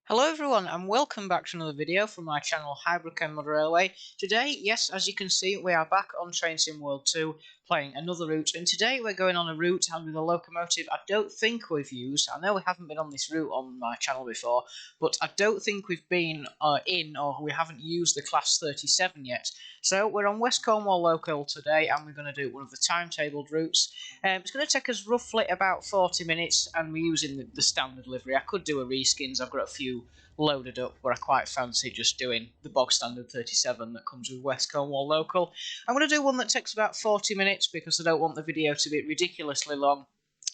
Hello everyone and welcome back to another video from my channel Hybrid Mod Railway. Today, yes, as you can see, we are back on Train Sim World 2 playing another route, and today we're going on a route and with a locomotive I don't think we've used. I know we haven't been on this route on my channel before, but I don't think we've been we haven't used the Class 37 yet. So we're on West Cornwall Local today and we're going to do one of the timetabled routes. It's going to take us roughly about 40 minutes and we're using the standard livery. I could do a reskins, I've got a few loaded up, but I quite fancy just doing the bog standard 37 that comes with West Cornwall Local. I'm going to do one that takes about 40 minutes because I don't want the video to be ridiculously long,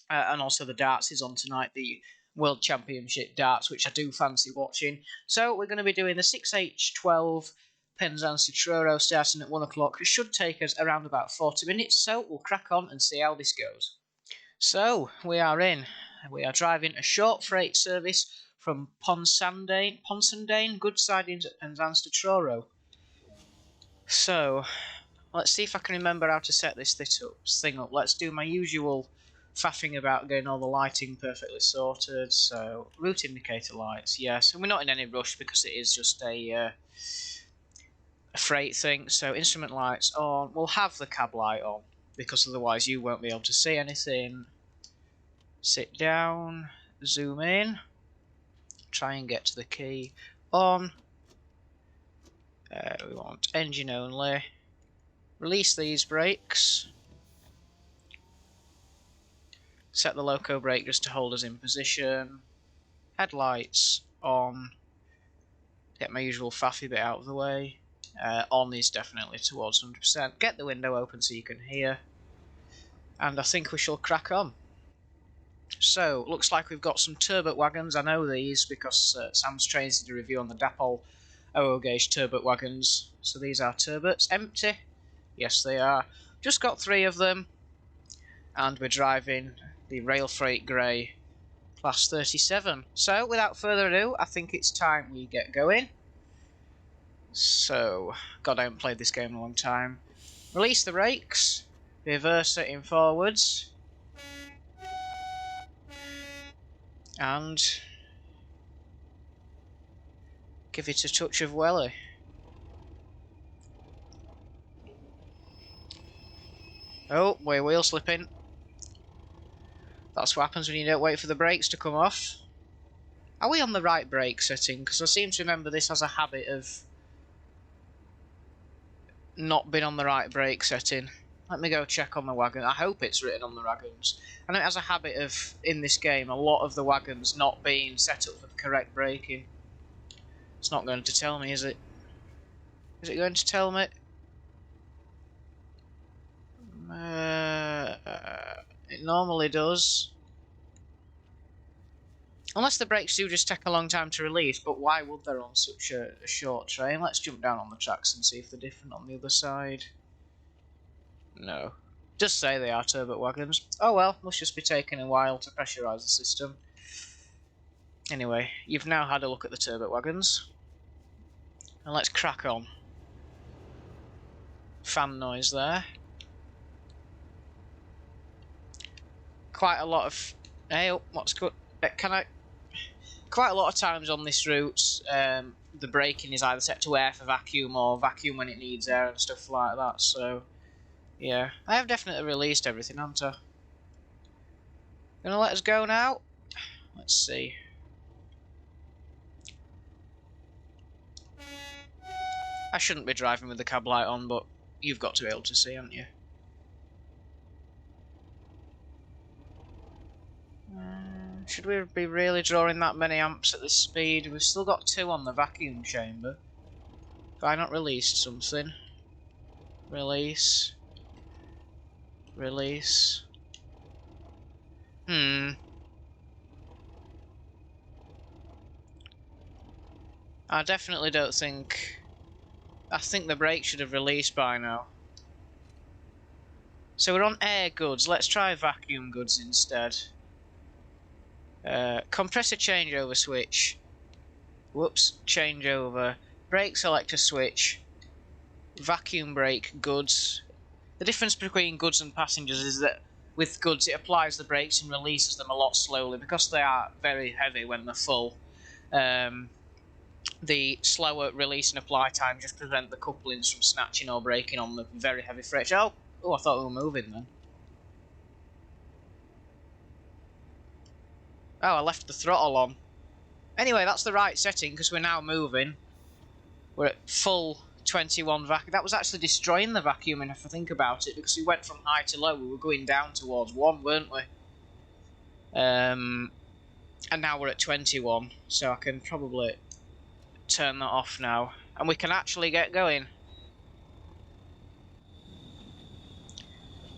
and also the darts is on tonight, the World Championship darts, which I do fancy watching. So we're going to be doing the 6H12 Penzance to Truro starting at 1 o'clock. It should take us around about 40 minutes, so we'll crack on and see how this goes. So we are in. We are driving a short freight service from Ponsandane, good sidings at Penzance to Truro. So, let's see if I can remember how to set this thing up. Let's do my usual faffing about getting all the lighting perfectly sorted. So, route indicator lights, yes. And we're not in any rush because it is just a freight thing. So, instrument lights on. We'll have the cab light on because otherwise you won't be able to see anything. Sit down, zoom in. Try and get to the key on. We want engine only. Release these brakes. Set the loco brake just to hold us in position. Headlights on. Get my usual faffy bit out of the way. On is definitely towards 100%. Get the window open so you can hear. And I think we shall crack on. So, looks like we've got some Turbot wagons. I know these because Sam's Trains did a review on the Dapol OO gauge Turbot wagons. So these are Turbots. Empty. Yes, they are. Just got 3 of them. And we're driving the railfreight grey Class 37. So, without further ado, I think it's time we get going. So, God, I haven't played this game in a long time. Release the brakes. Reverse it in forwards. And give it a touch of welly. Oh, we're wheel slipping. That's what happens when you don't wait for the brakes to come off. Are we on the right brake setting? Because I seem to remember this has a habit of not being on the right brake setting. Let me go check on the wagon. I hope it's written on the wagons. I know it has a habit of, in this game, a lot of the wagons not being set up for the correct braking. It's not going to tell me, is it? Is it going to tell me? It normally does. Unless the brakes do just take a long time to release, but why would they on such a short train? Let's jump down on the tracks and see if they're different on the other side. No. Just say they are Turbot wagons. Oh well, must just be taking a while to pressurise the system. Anyway, you've now had a look at the Turbot wagons. And let's crack on. Fan noise there. Quite a lot of... Hey, oh, what's good? Quite a lot of times on this route, the braking is either set to air for vacuum or vacuum when it needs air and stuff like that, so... Yeah, I have definitely released everything, haven't I? Gonna let us go now? Let's see. I shouldn't be driving with the cab light on, but you've got to be able to see, haven't you? Should we be really drawing that many amps at this speed? We've still got 2 on the vacuum chamber. Have I not released something? Release. Release. I definitely don't think... I think the brake should have released by now. So we're on air goods. Let's try vacuum goods instead. Compressor changeover switch. Whoops, changeover. Brake selector switch. Vacuum brake goods. The difference between goods and passengers is that with goods it applies the brakes and releases them a lot slowly because they are very heavy when they're full. the slower release and apply time just prevent the couplings from snatching or breaking on the very heavy freight. Oh, I thought we were moving then. Oh, I left the throttle on. Anyway, that's the right setting because we're now moving. We're at full 21 vacuum. That was actually destroying the vacuum, if I think about it, because we went from high to low. We were going down towards 1, weren't we? And now we're at 21, so I can probably turn that off now. And we can actually get going.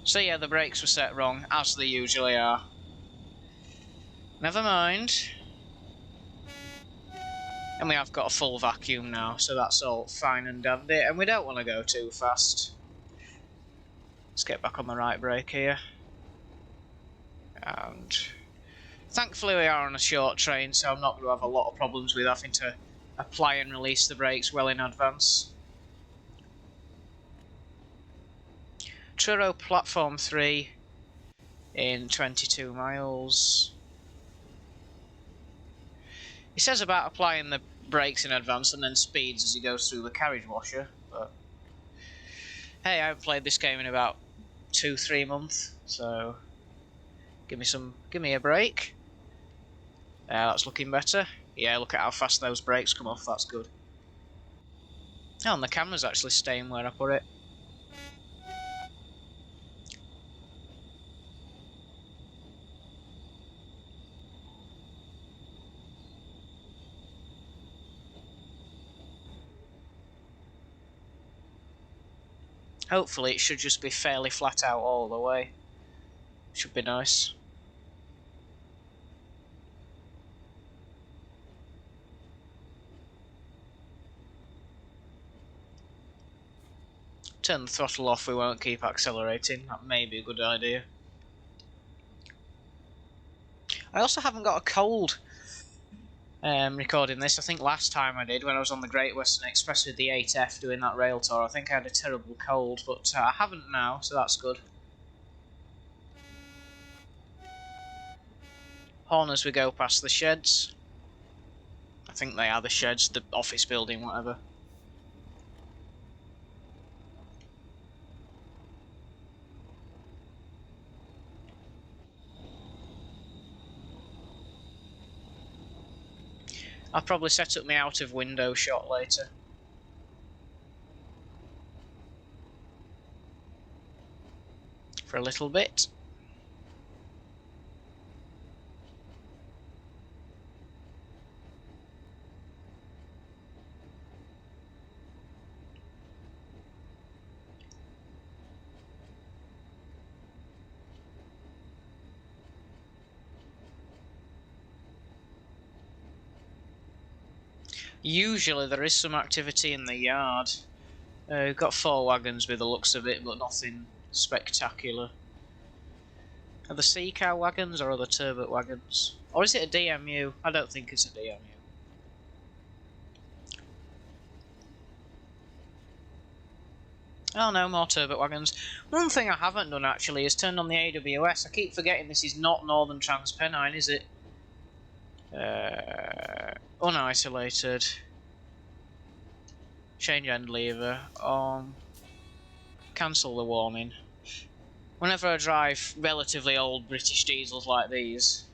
So yeah, the brakes were set wrong, as they usually are. Never mind. And we have got a full vacuum now, so that's all fine and dandy. And we don't want to go too fast. Let's get back on the right brake here. And thankfully we are on a short train, so I'm not going to have a lot of problems with having to apply and release the brakes well in advance. Truro platform 3 in 22 miles. He says about applying the brakes in advance and then speeds as he goes through the carriage washer, but hey, I haven't played this game in about 2-3 months, so give me a break. That's looking better. Yeah, look at how fast those brakes come off, that's good. Oh, and the camera's actually staying where I put it. Hopefully it should just be fairly flat out all the way. Should be nice. Turn the throttle off, we won't keep accelerating. That may be a good idea. I also haven't got a cold recording this. I think last time I did, when I was on the Great Western Express with the 8F doing that rail tour, I think I had a terrible cold, but I haven't now, so that's good. Horn as we go past the sheds. I think they are the sheds, the office building, whatever. I'll probably set up my out of window shot later. For a little bit. Usually there is some activity in the yard. We've got 4 wagons with the looks of it, but nothing spectacular. Are the sea cow wagons or are the turbot wagons? Or is it a DMU? I don't think it's a DMU. Oh no, more turbot wagons. One thing I haven't done actually is turned on the AWS. I keep forgetting this is not Northern Transpennine, is it? Unisolated. Change end lever. Cancel the warning. Whenever I drive relatively old British diesels like these,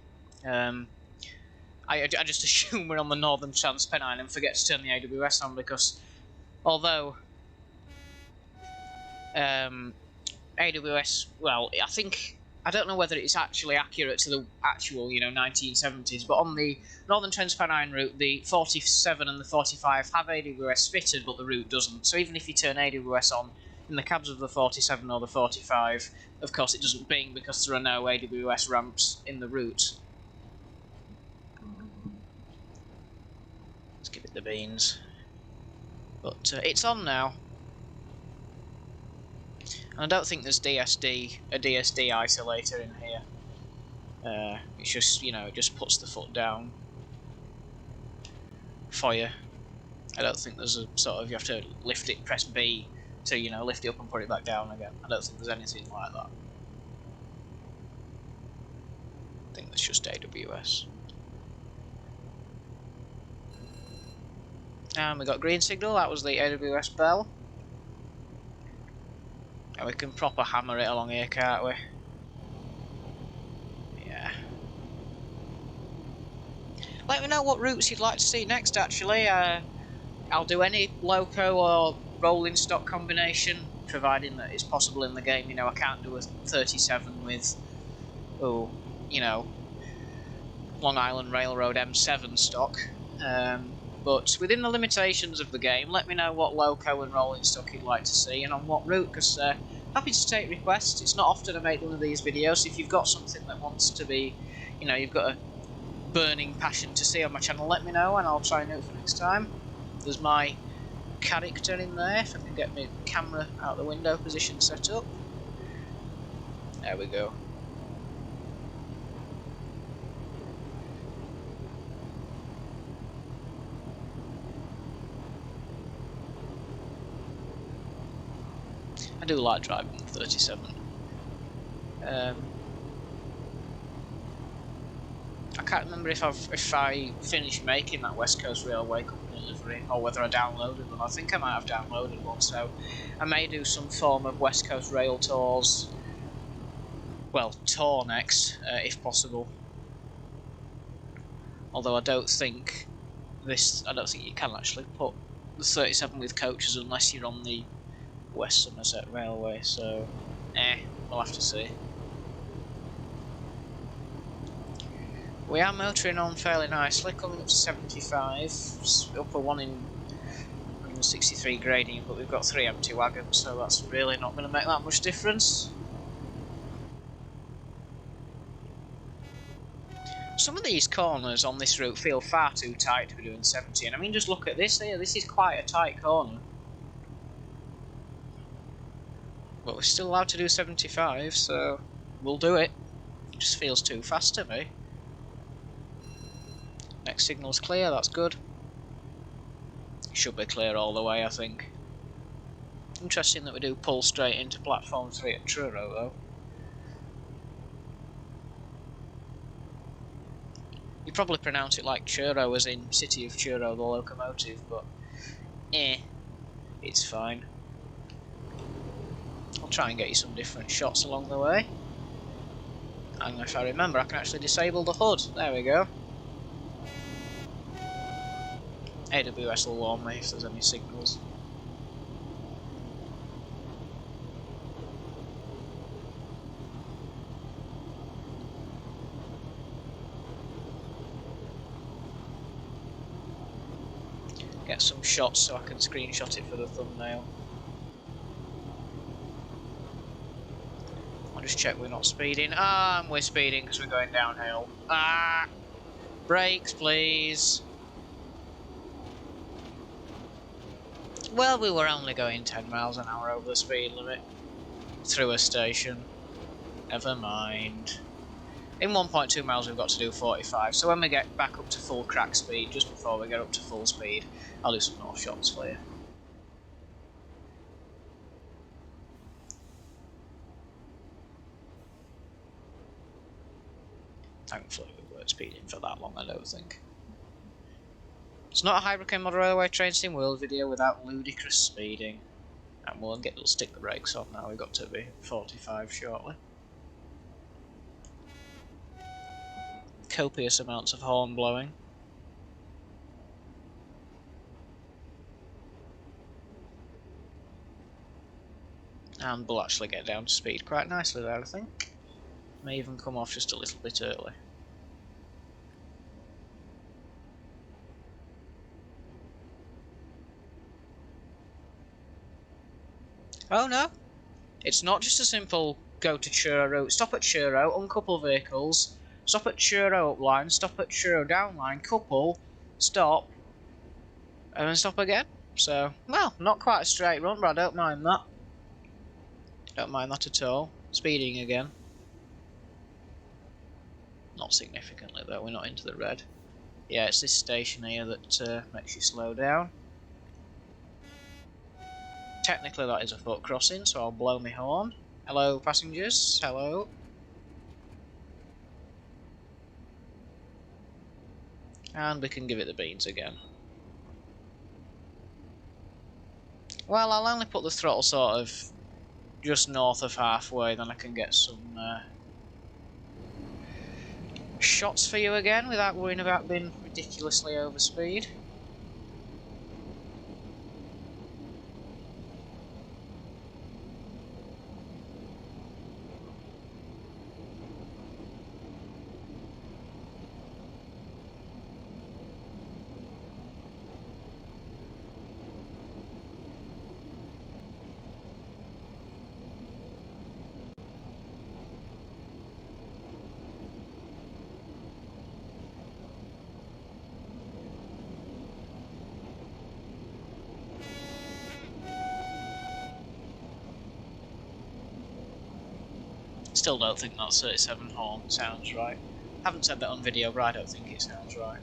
I just assume we're on the Northern Transpennine and forget to turn the AWS on, because although AWS, well, I don't know whether it's actually accurate to the actual, 1970s, but on the Northern Transpennine route, the 47 and the 45 have AWS fitted, but the route doesn't. So even if you turn AWS on in the cabs of the 47 or the 45, of course it doesn't bing because there are no AWS ramps in the route. Let's give it the beans. But it's on now. And I don't think there's a DSD isolator in here. It's just, it just puts the foot down for you. I don't think there's a sort of, you have to lift it, press B to, lift it up and put it back down again. I don't think there's anything like that. I think that's just AWS. And we got green signal, that was the AWS bell. And we can proper hammer it along here, can't we? Yeah. Let me know what routes you'd like to see next, actually. I'll do any loco or rolling stock combination, providing that it's possible in the game. You know, I can't do a 37 with, you know, Long Island Railroad M7 stock. But within the limitations of the game, let me know what loco and rolling stock you'd like to see and on what route, because happy to take requests. It's not often I make one of these videos, so if you've got something that wants to be, you know, you've got a burning passion to see on my channel, let me know and I'll try and do it for next time. There's my character in there, if I can get my camera out the window position set up. There we go. I do like driving the 37. I can't remember if I finished making that West Coast Railway Company livery, or whether I downloaded one. I think I might have downloaded one, so I may do some form of West Coast Rail tours. Well, tour next, if possible. Although I don't think you can actually put the 37 with coaches unless you're on the West Somerset Railway, so we'll have to see. We are motoring on fairly nicely, coming up to 75, upper one in 163 grading, but we've got 3 empty wagons, so that's really not going to make that much difference. Some of these corners on this route feel far too tight to be doing 70, and I mean, just look at this here, this is quite a tight corner. But we're still allowed to do 75, so we'll do it. It just feels too fast to me. Next signal's clear, that's good. It should be clear all the way, I think. Interesting that we do pull straight into platform 3 at Truro, though. You probably pronounce it like Truro, as in City of Truro, the locomotive, but it's fine. I'll try and get you some different shots along the way. And if I remember, I can actually disable the HUD. There we go. AWS will warn me if there's any signals. Get some shots so I can screenshot it for the thumbnail. I'll just check we're not speeding. And we're speeding because we're going downhill. Brakes, please. Well, we were only going 10 miles an hour over the speed limit through a station. Never mind. In 1.2 miles we've got to do 45, so when we get back up to full crack speed, just before we get up to full speed, I'll do some more shots for you. Thankfully we weren't speeding for that long, I don't think. It's not a Hybrid Model Railway Train Sim World video without ludicrous speeding. And we'll stick the brakes on now, we've got to be 45 shortly. Copious amounts of horn blowing. And we'll actually get down to speed quite nicely there, I think. May even come off just a little bit early. Oh no, it's not just a simple go to Truro route. Stop at Truro, uncouple vehicles, stop at Truro up line, stop at Truro down line, couple, stop, and then stop again. So, well, not quite a straight run, but I don't mind that. Don't mind that at all. Speeding again. Not significantly though, we're not into the red. Yeah, it's this station here that makes you slow down. Technically that is a foot crossing, so I'll blow my horn. Hello passengers, hello. And we can give it the beans again. Well, I'll only put the throttle sort of just north of halfway, then I can get some shots for you again without worrying about being ridiculously over speed. Still don't think that 37 horn sounds right. Haven't said that on video, but I don't think it sounds right.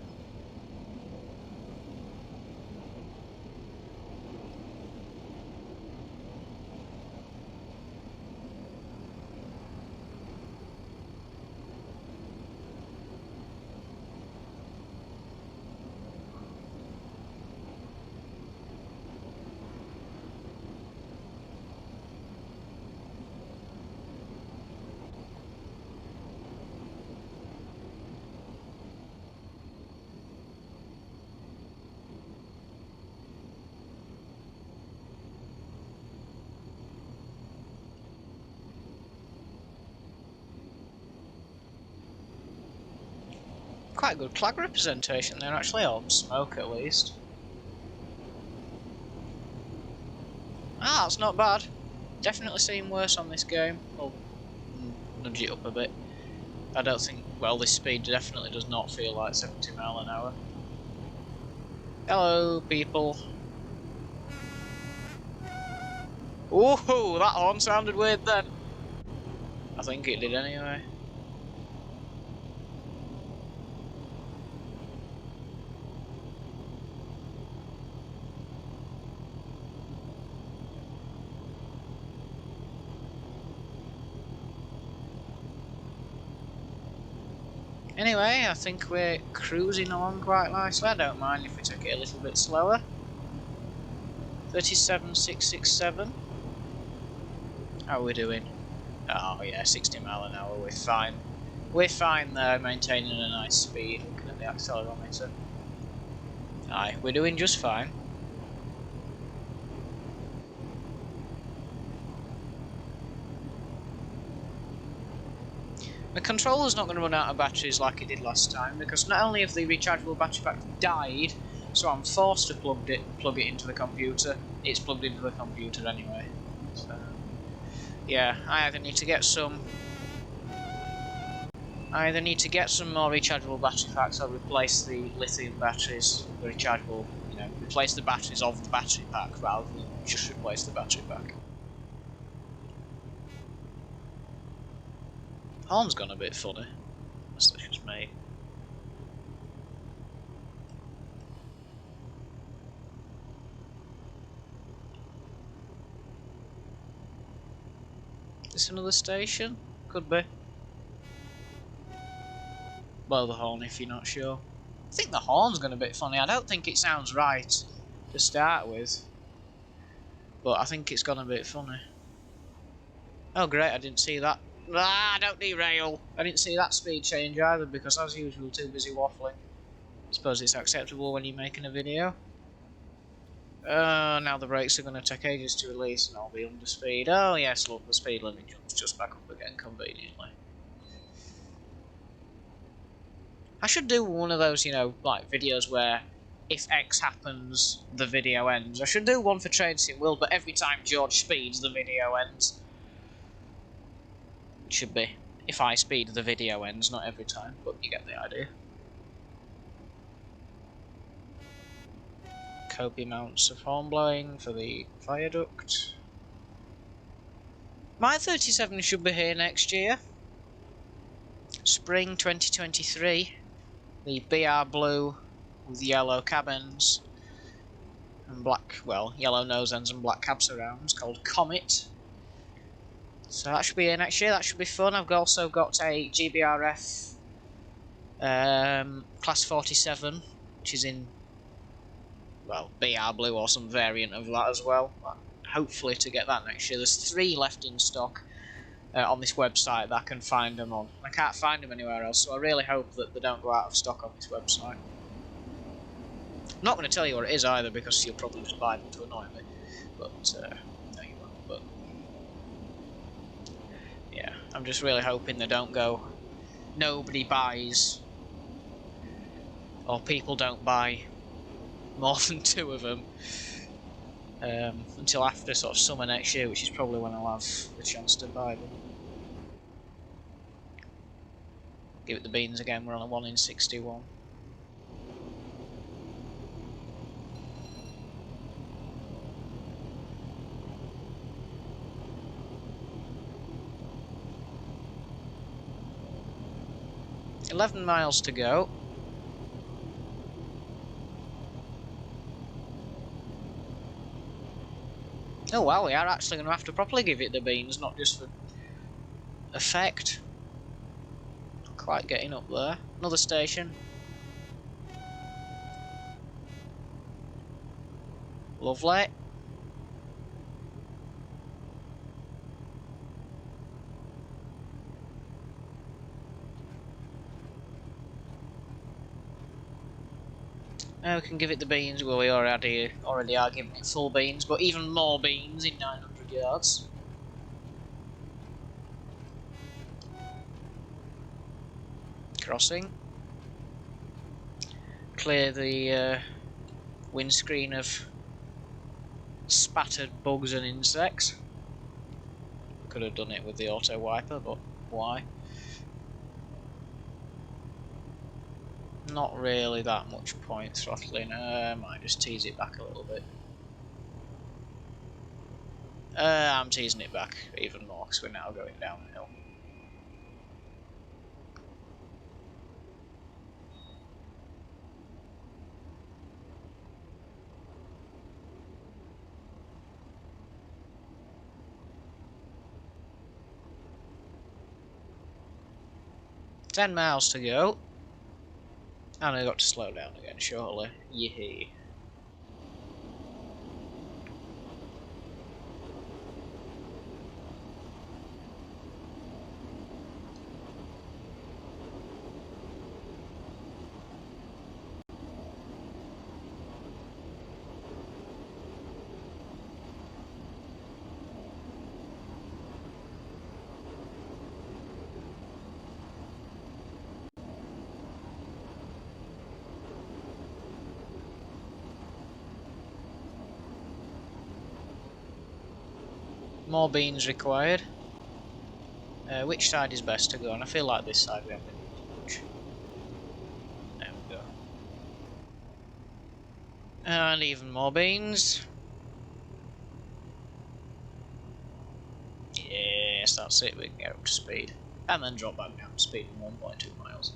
Quite a good flag representation there actually, or smoke at least. Ah, that's not bad. Definitely seen worse on this game. I'll nudge it up a bit. I don't think, well, this speed definitely does not feel like 70 mile an hour. Hello, people. Whoa, that horn sounded weird then. I think it did anyway. Anyway, I think we're cruising along quite nicely. I don't mind if we take it a little bit slower. 37,667. How are we doing? Oh yeah, 60 mile an hour, we're fine. We're fine there, maintaining a nice speed, looking at the accelerometer. Aye, we're doing just fine. The controller's not going to run out of batteries like it did last time, because not only have the rechargeable battery pack died, so I'm forced to plug it into the computer. It's plugged into the computer anyway. So, yeah, I either need to get some more rechargeable battery packs, or replace the lithium batteries, the rechargeable, replace the batteries of the battery pack rather than just replace the battery pack. Horn's gone a bit funny. That's just me. Is this another station? Could be. Blow the horn if you're not sure. I think the horn's gone a bit funny. I don't think it sounds right to start with, but I think it's gone a bit funny. Oh great, I didn't see that. Ah, don't derail! I didn't see that speed change either, because as usual, too busy waffling. I suppose it's acceptable when you're making a video. Now the brakes are going to take ages to release and I'll be under speed. Oh yes, look, the speed limit jumps just back up again conveniently. I should do one of those, like videos where if X happens, the video ends. I should do one for Train Sim World, but every time George speeds, the video ends. It should be. If I speed, the video ends, not every time, but you get the idea. Copious amounts of horn blowing for the viaduct. My 37 should be here next year. Spring 2023. The BR blue with yellow cabins and black, well, yellow nose ends and black cab surrounds, called Comet. So that should be here next year. That should be fun. I've also got a GBRF Class 47, which is in well, BR Blue or some variant of that as well. Hopefully to get that next year. There's 3 left in stock on this website that I can find them on. I can't find them anywhere else, so I really hope that they don't go out of stock on this website. I'm not going to tell you what it is either, because you'll probably just buy them to annoy me. But, no you won't, but... yeah, I'm just really hoping they don't go... nobody buys... or people don't buy more than 2 of them until after sort of summer next year, which is probably when I'll have the chance to buy them. Give it the beans again, we're on a 1 in 61. $11 miles to go. Oh wow, we are actually going to have to properly give it the beans, not just for effect. Not quite getting up there. Another station. Lovely. Now we can give it the beans. Well, we already are giving it full beans, but even more beans in 900 yards. Crossing. Clear the windscreen of spattered bugs and insects. Could have done it with the auto wiper, but why? Not really that much point throttling. Might just tease it back a little bit. I'm teasing it back even more because we're now going downhill. $10 miles to go. And I got to slow down again shortly. Yee. More beans required. Which side is best to go on? I feel like this side we haven't been much. There we go. And even more beans. Yes, that's it, we can get up to speed. And then drop back down to speed in 1.2 miles.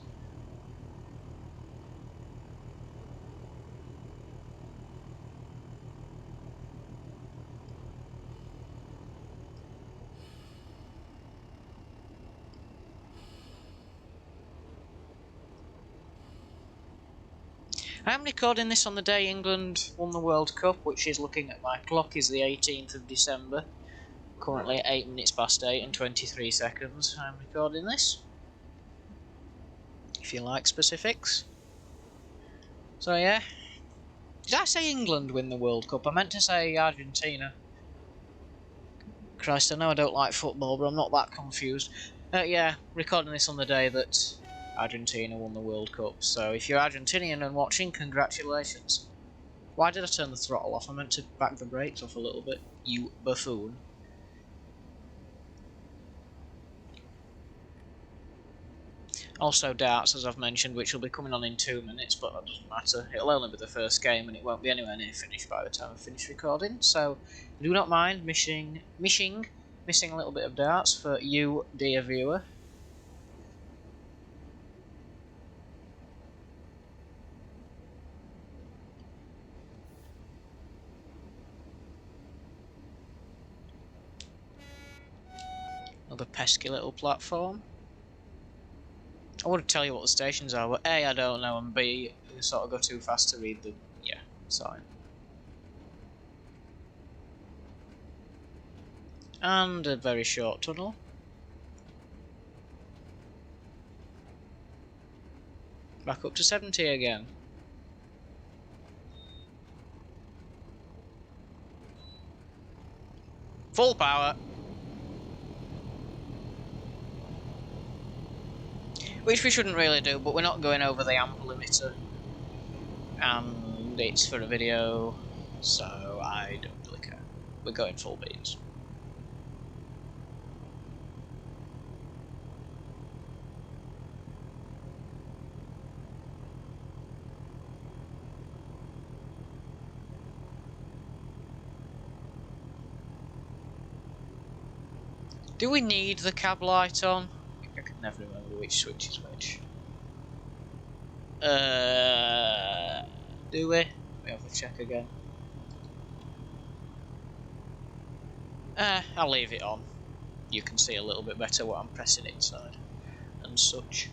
I'm recording this on the day England won the World Cup, which is, looking at my clock, is the 18th of December. Currently at 8 minutes past 8 and 23 seconds I'm recording this. If you like specifics. So yeah. Did I say England win the World Cup? I meant to say Argentina. Christ, I know I don't like football, but I'm not that confused. Yeah, recording this on the day that Argentina won the World Cup, so if you're Argentinian and watching, congratulations. Why did I turn the throttle off? I meant to back the brakes off a little bit, you buffoon. Also darts, as I've mentioned, which will be coming on in 2 minutes, but that doesn't matter. It'll only be the first game and it won't be anywhere near finished by the time I finish recording, so do not mind missing a little bit of darts for you, dear viewer. Another pesky little platform. I want to tell you what the stations are, but A, I don't know, and B, I sort of go too fast to read the sign. And a very short tunnel. Back up to 70 again. Full power. Which we shouldn't really do, but we're not going over the amp limiter. And it's for a video, so I don't really care. We're going full beans. Do we need the cab light on? I can never remember which switch is which. Do we? Let me have a check again. I'll leave it on. You can see a little bit better what I'm pressing inside and such.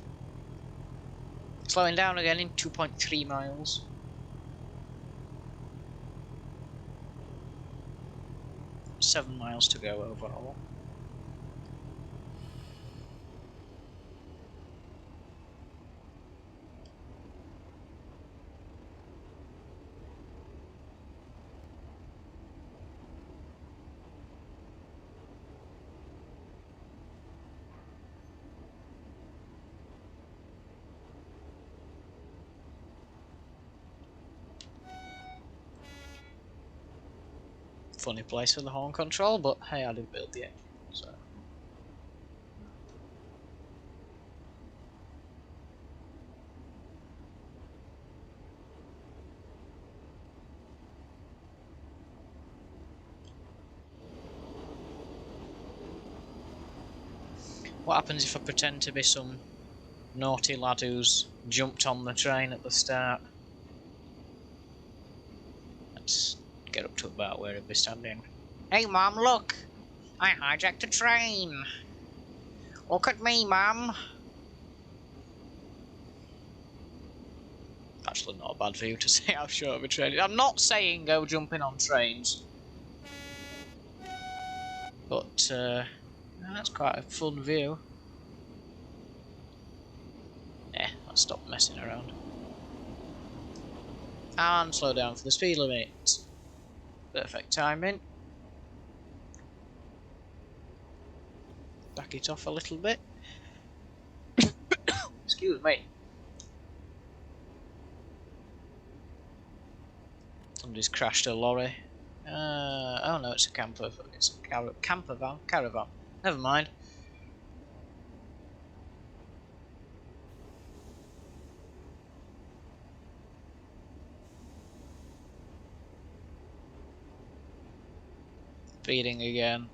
Slowing down again in 2.3 miles. Seven miles to go overall. Funny place for the horn control, but hey, I didn't build the engine, so. What happens if I pretend to be some naughty lad who's jumped on the train at the start? Let's get up to about where he'd be standing. Hey Mum, look! I hijacked a train! Look at me, Mum! Actually not a bad view to see how short of a train is. I'm not saying go jumping on trains. But, that's quite a fun view. Let's stop messing around. And slow down for the speed limit. Perfect timing. Back it off a little bit. Excuse me. Somebody's crashed a lorry. Oh no, it's a camper. It's a camper van. Caravan. Never mind. Feeding again.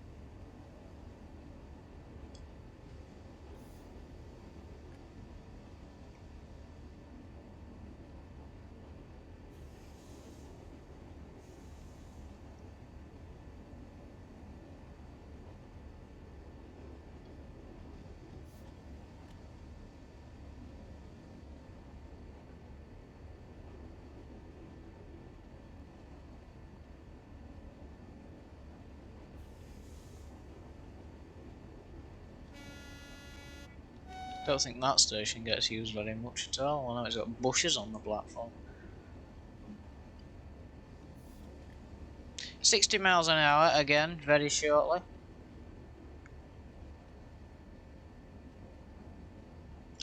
Don't think that station gets used very much at all. I know it's got bushes on the platform. 60 miles an hour again, very shortly.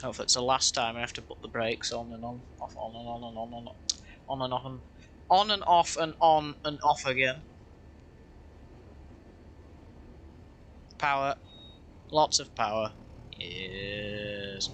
Hopefully it's the last time I have to put the brakes on and on, off, on and on and on and on and off and on and off and on and off again. Power, lots of power. Yes.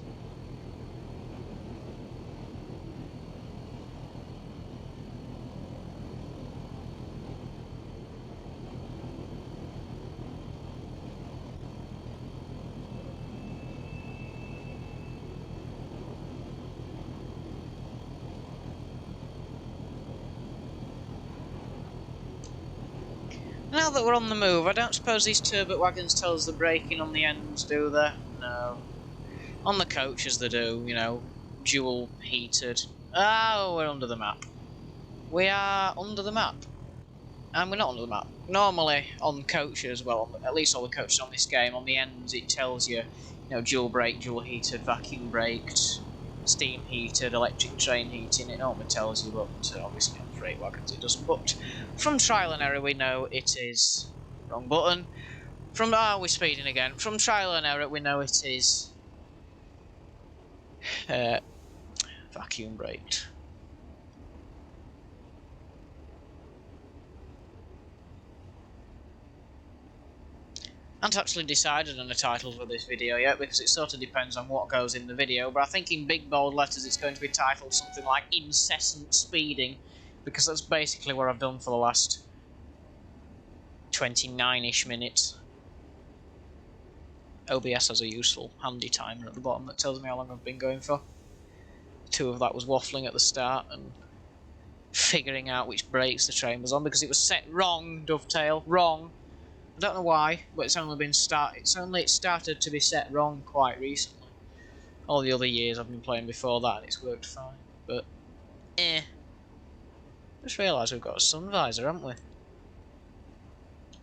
Now that we're on the move, I don't suppose these turbot wagons tell us the braking on the ends, do they? No. On the coaches they do, you know, dual heated. Oh, we're under the map. We are under the map. And we're not on the map. Normally on coaches, well, at least all the coaches on this game, on the ends it tells you, dual brake, dual heated, vacuum braked, steam heated, electric train heating. It normally tells you, but obviously on freight wagons it doesn't. But from trial and error we know it is wrong button. From we're speeding again. From trial and error we know it is vacuum braked. I haven't actually decided on the title for this video yet because it sort of depends on what goes in the video, but I think in big bold letters it's going to be titled something like Incessant Speeding, because that's basically what I've done for the last 29-ish minutes. OBS has a useful handy timer at the bottom that tells me how long I've been going for. 2 of that was waffling at the start and figuring out which brakes the train was on because it was set wrong, Dovetail, wrong. I don't know why, but it's only started to be set wrong quite recently. All the other years I've been playing before that and it's worked fine. But just realised we've got a sun visor, haven't we?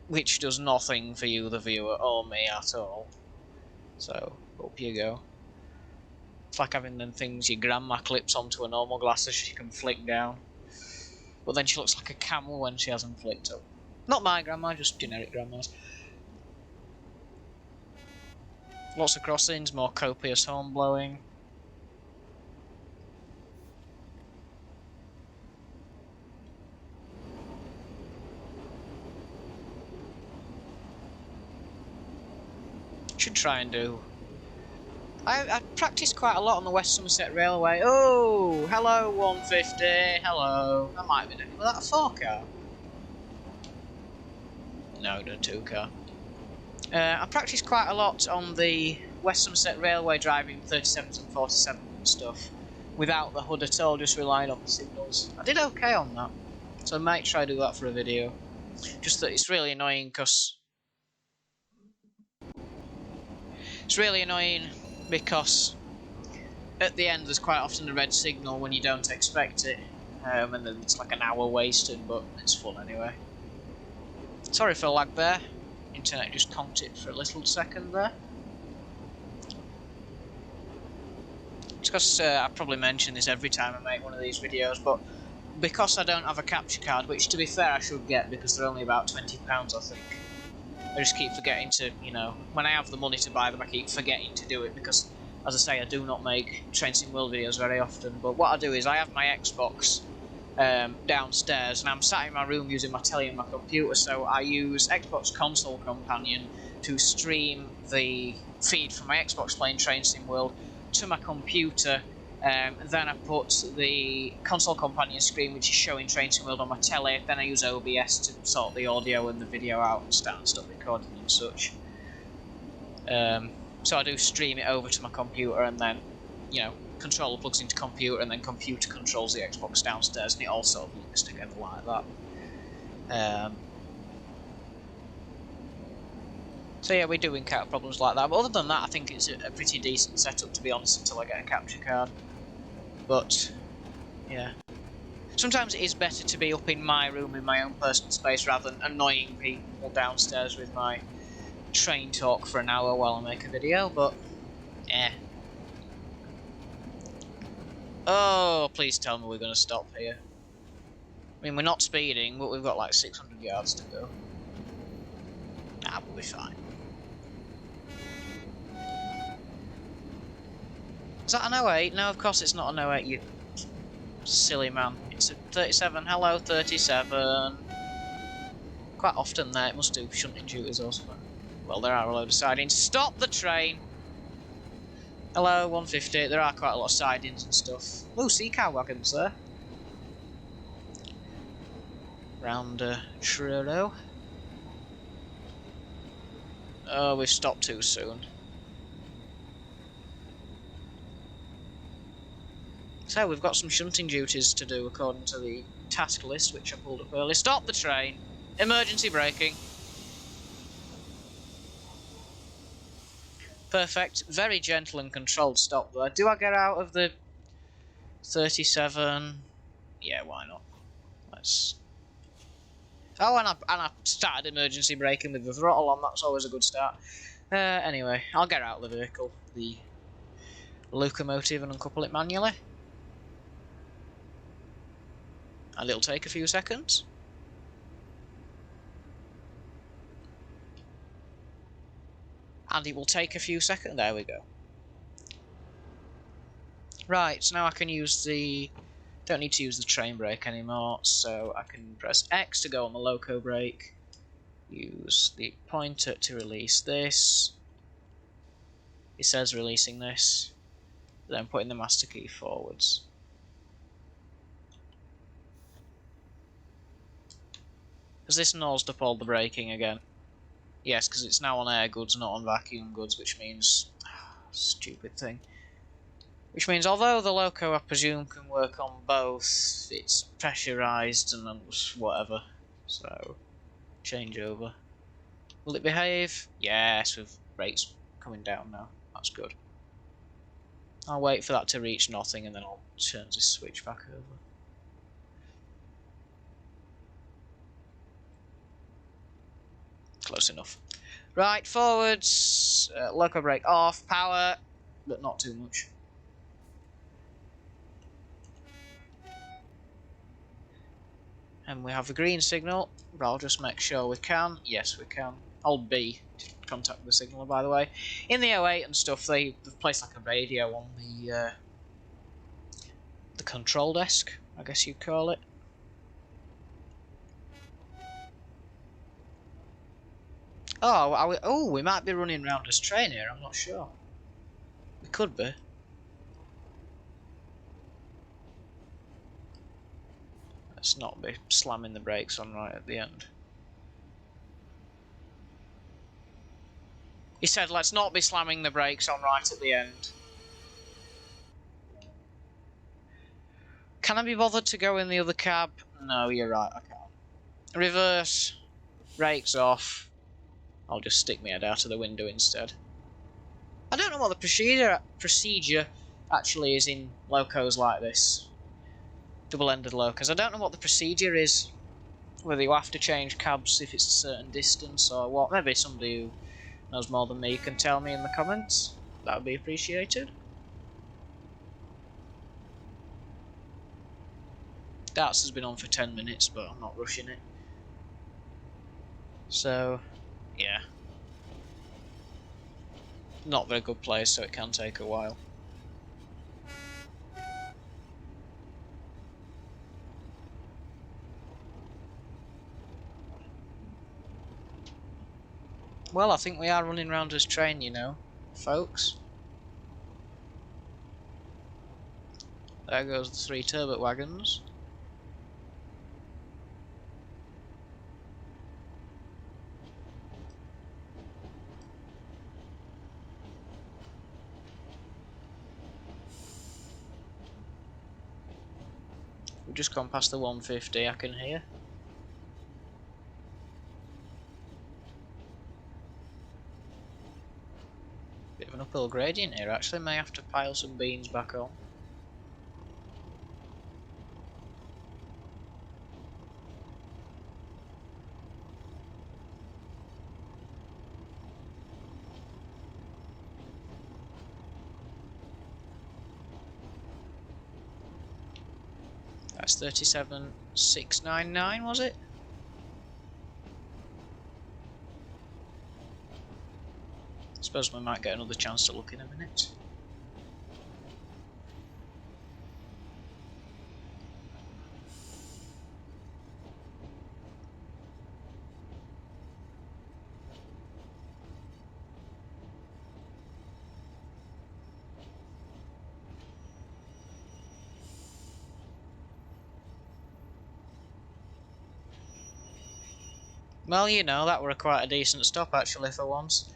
Which does nothing for you, the viewer, or me at all. So, up you go. It's like having them things your grandma clips onto a normal glasses she can flick down. But then she looks like a camel when she hasn't flicked up. Not my grandma, just generic grandmas. Lots of crossings, more copious horn blowing. Should try and do. I practiced quite a lot on the West Somerset Railway. Oh, hello 150, hello. That might have been was that a 4 car? No, a 2 car. I practiced quite a lot on the West Somerset Railway driving 37s and 47s and stuff without the hood at all, just relying on the signals. I did okay on that, so I might try to do that for a video. Just that it's really annoying because at the end there's quite often a red signal when you don't expect it, and then it's like an hour wasted, but it's fun anyway. Sorry for the lag there. Internet just conked it for a little second there. It's because I probably mention this every time I make one of these videos, but because I don't have a capture card, which to be fair I should get because they're only about £20 I think. I just keep forgetting to, when I have the money to buy them, I keep forgetting to do it because, as I say, I do not make Train Sim World videos very often. But what I do is I have my Xbox downstairs and I'm sat in my room using my telly and my computer, so I use Xbox Console Companion to stream the feed from my Xbox playing Train Sim World to my computer. Then I put the console companion screen, which is showing Train Sim World on my telly. Then I use OBS to sort the audio and the video out and start recording and such. So I do stream it over to my computer, and then, controller plugs into computer, and then computer controls the Xbox downstairs, and it all sort of links together like that. So yeah, we do encounter problems like that, but other than that, I think it's a pretty decent setup, to be honest, until I get a capture card. But, yeah. Sometimes it is better to be up in my room, in my own personal space, rather than annoying people downstairs with my train talk for an hour while I make a video, but, Oh, please tell me we're going to stop here. I mean, we're not speeding, but we've got like 600 yards to go. Nah, we'll be fine. Is that an 08? No, of course it's not an 08, you silly man. It's a 37. Hello, 37. Quite often there, it must do shunting duties or something. Well, there are a load of sidings. Stop the train! Hello, 150. There are quite a lot of sidings and stuff. Ooh, sea cow wagons there. Round Truro. Oh, we've stopped too soon. So we've got some shunting duties to do according to the task list, which I pulled up earlier. Stop the train! Emergency braking. Perfect. Very gentle and controlled stop there. Do I get out of the 37? Yeah, why not? Let's... Oh, and I started emergency braking with the throttle on. That's always a good start. Anyway, I'll get out of the vehicle, the locomotive, and uncouple it manually. And it'll take a few seconds. And it will take a few seconds. There we go. Right, so now I can use the... Don't need to use the train brake anymore, so I can press X to go on the loco brake. Use the pointer to release this. It says releasing this. Then putting the master key forwards. Has this nosed up all the braking again? Yes, because it's now on air goods, not on vacuum goods, which means... stupid thing. Which means although the loco, I presume, can work on both, it's pressurised and whatever. So, change over. Will it behave? Yes, with brakes coming down now. That's good. I'll wait for that to reach nothing and then I'll turn this switch back over. Close enough. Right, forwards. Loco brake off. Power, but not too much. And we have a green signal, but I'll just make sure we can. Yes, we can. Hold B to contact the signaller, by the way. In the 08 and stuff, they've placed like a radio on the control desk, I guess you'd call it. Oh, we might be running round this train here, I'm not sure. We could be. Let's not be slamming the brakes on right at the end. He said, let's not be slamming the brakes on right at the end. Can I be bothered to go in the other cab? No, you're right, I can't. Reverse. Brakes off. I'll just stick my head out of the window instead. I don't know what the procedure actually is in locos like this. Double-ended locos. I don't know what the procedure is. Whether you have to change cabs if it's a certain distance or what. Maybe somebody who knows more than me can tell me in the comments. That would be appreciated. Darts has been on for 10 minutes, but I'm not rushing it. So, yeah. Not very good place, so it can take a while. Well, I think we are running round this train, you know, folks. There goes the 3 Turbot wagons. We've just gone past the 150, I can hear. Bit of an uphill gradient here, actually. May have to pile some beans back on. That's 37,699, was it? I suppose we might get another chance to look in a minute. Well, you know, that were quite a decent stop actually for once.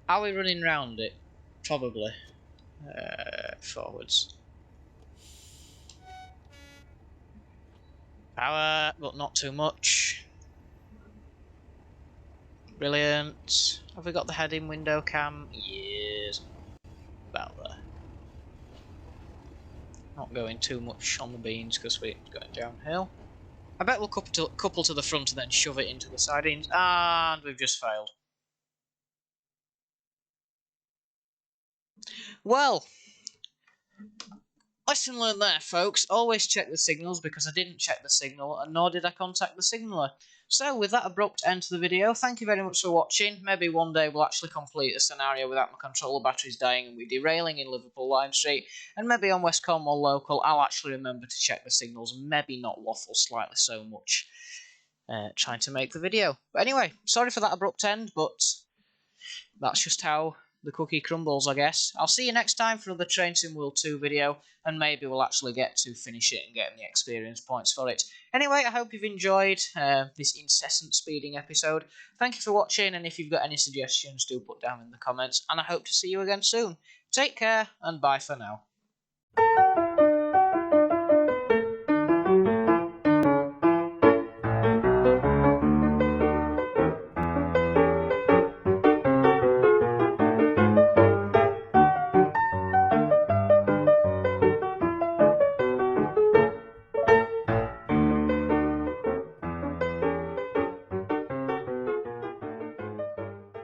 Are we running round it? Probably. Forwards. Power, but not too much. Brilliant. Have we got the head-in window cam? Yes. About there. Not going too much on the beans because we're going downhill. I bet we'll couple to the front and then shove it into the sidings, and we've just failed. Well, lesson learned there, folks. Always check the signals, because I didn't check the signal, and nor did I contact the signaller. So, with that abrupt end to the video, thank you very much for watching. Maybe one day we'll actually complete a scenario without my controller batteries dying and we derailing in Liverpool Lime Street. And maybe on West Cornwall Local, I'll actually remember to check the signals, and maybe not waffle slightly so much trying to make the video. But anyway, sorry for that abrupt end, but that's just how the cookie crumbles, I guess. I'll see you next time for another Train Sim World 2 video, and maybe we'll actually get to finish it and get the experience points for it. Anyway, I hope you've enjoyed this incessant speeding episode. Thank you for watching, and if you've got any suggestions, do put down in the comments, and I hope to see you again soon. Take care, and bye for now.